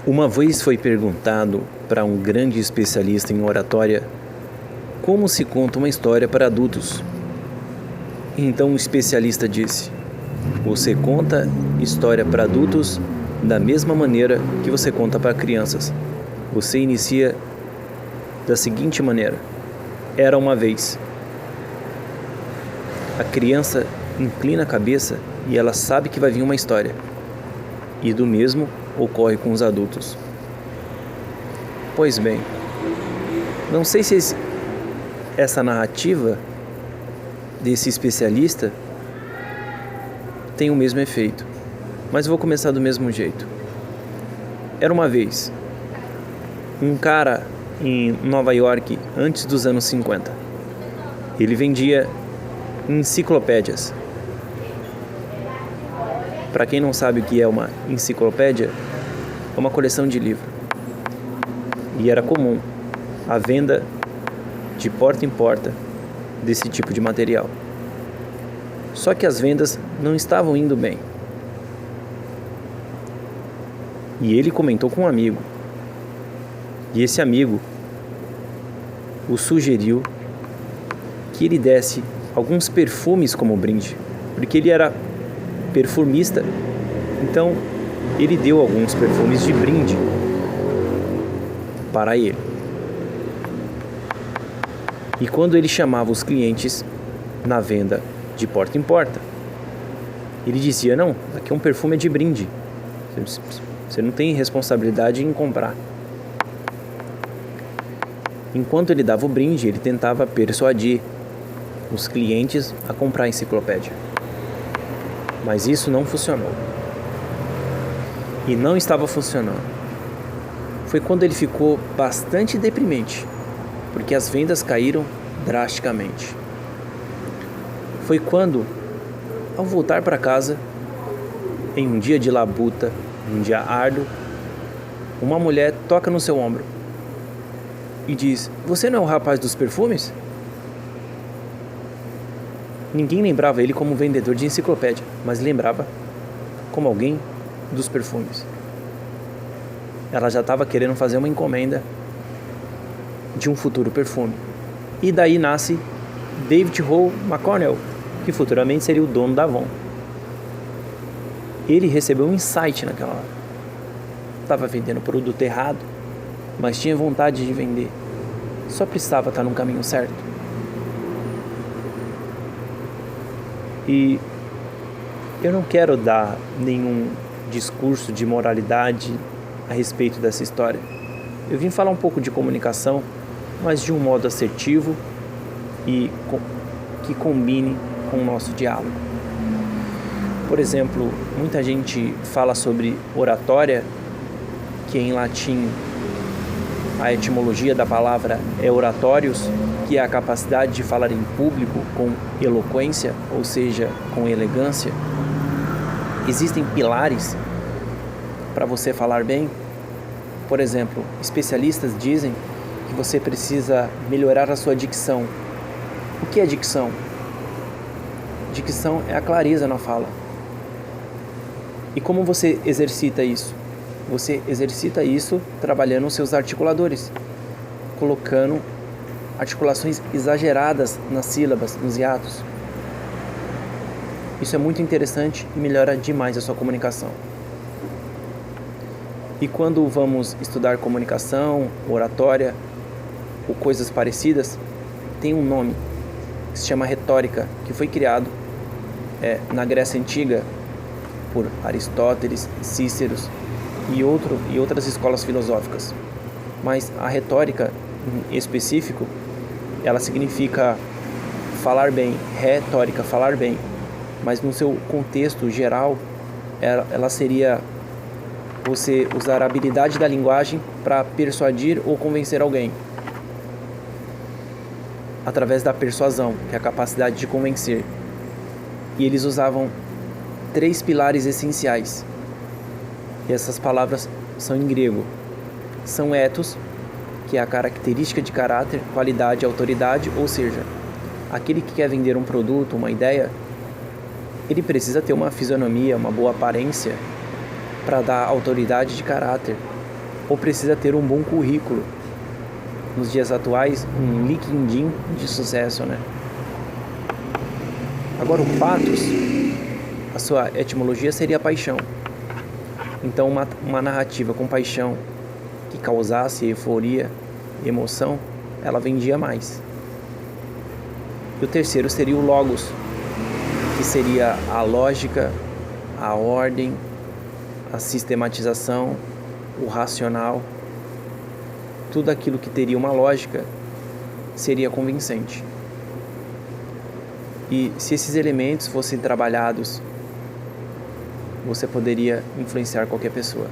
Uma vez foi perguntado para um grande especialista em oratória como se conta uma história para adultos. Então o especialista disse: você conta história para adultos da mesma maneira que você conta para crianças. Você inicia da seguinte maneira: era uma vez. A criança inclina a cabeça e ela sabe que vai vir uma história. E do mesmo ocorre com os adultos. Pois bem, não sei se essa narrativa desse especialista tem o mesmo efeito, mas vou começar do mesmo jeito. Era uma vez um cara em Nova York antes dos anos 50. Ele vendia enciclopédias. Para quem não sabe o que é uma enciclopédia, é uma coleção de livros. E era comum a venda de porta em porta desse tipo de material. Só que as vendas não estavam indo bem. E ele comentou com um amigo. E esse amigo o sugeriu que ele desse alguns perfumes como brinde, porque ele era perfumista. Então ele deu alguns perfumes de brinde para ele. E quando ele chamava os clientes na venda de porta em porta, ele dizia: não, aqui é um perfume de brinde, você não tem responsabilidade em comprar. Enquanto ele dava o brinde, ele tentava persuadir os clientes a comprar a enciclopédia. Mas isso não funcionou. E não estava funcionando. Foi quando ele ficou bastante deprimente, porque as vendas caíram drasticamente. Foi quando, ao voltar para casa, em um dia de labuta, um dia árduo, uma mulher toca no seu ombro e diz: você não é o rapaz dos perfumes? Ninguém lembrava ele como um vendedor de enciclopédia, mas lembrava como alguém dos perfumes. Ela já estava querendo fazer uma encomenda de um futuro perfume. E daí nasce David Hall McConnell, que futuramente seria o dono da Avon. Ele recebeu um insight naquela hora. Estava vendendo produto errado, mas tinha vontade de vender. Só precisava estar no caminho certo. E eu não quero dar nenhum discurso de moralidade a respeito dessa história. Eu vim falar um pouco de comunicação, mas de um modo assertivo e que combine com o nosso diálogo. Por exemplo, muita gente fala sobre oratória, que em latim a etimologia da palavra é oratórios, que é a capacidade de falar em público com eloquência, ou seja, com elegância. Existem pilares para você falar bem. Por exemplo, especialistas dizem que você precisa melhorar a sua dicção. O que é dicção? Dicção é a clareza na fala. E como você exercita isso? Você exercita isso trabalhando os seus articuladores, colocando articulações exageradas nas sílabas, nos hiatos. Isso é muito interessante e melhora demais a sua comunicação. E quando vamos estudar comunicação, oratória ou coisas parecidas, tem um nome que se chama retórica, que foi criado na Grécia Antiga por Aristóteles, Cícero e outras escolas filosóficas. Mas a retórica em específico, ela significa falar bem, retórica, falar bem, mas no seu contexto geral, ela seria você usar a habilidade da linguagem para persuadir ou convencer alguém, através da persuasão, que é a capacidade de convencer. E eles usavam 3 pilares essenciais. E essas palavras são em grego. São ethos, que é a característica de caráter, qualidade e autoridade, ou seja, aquele que quer vender um produto, uma ideia, ele precisa ter uma fisionomia, uma boa aparência para dar autoridade de caráter ou precisa ter um bom currículo. Nos dias atuais, um LinkedIn de sucesso, né? Agora, o pathos, a sua etimologia seria paixão. Então, uma narrativa com paixão que causasse euforia e emoção, ela vendia mais. E o terceiro seria o logos, que seria a lógica, a ordem, a sistematização, o racional. Tudo aquilo que teria uma lógica seria convincente. E se esses elementos fossem trabalhados, você poderia influenciar qualquer pessoa.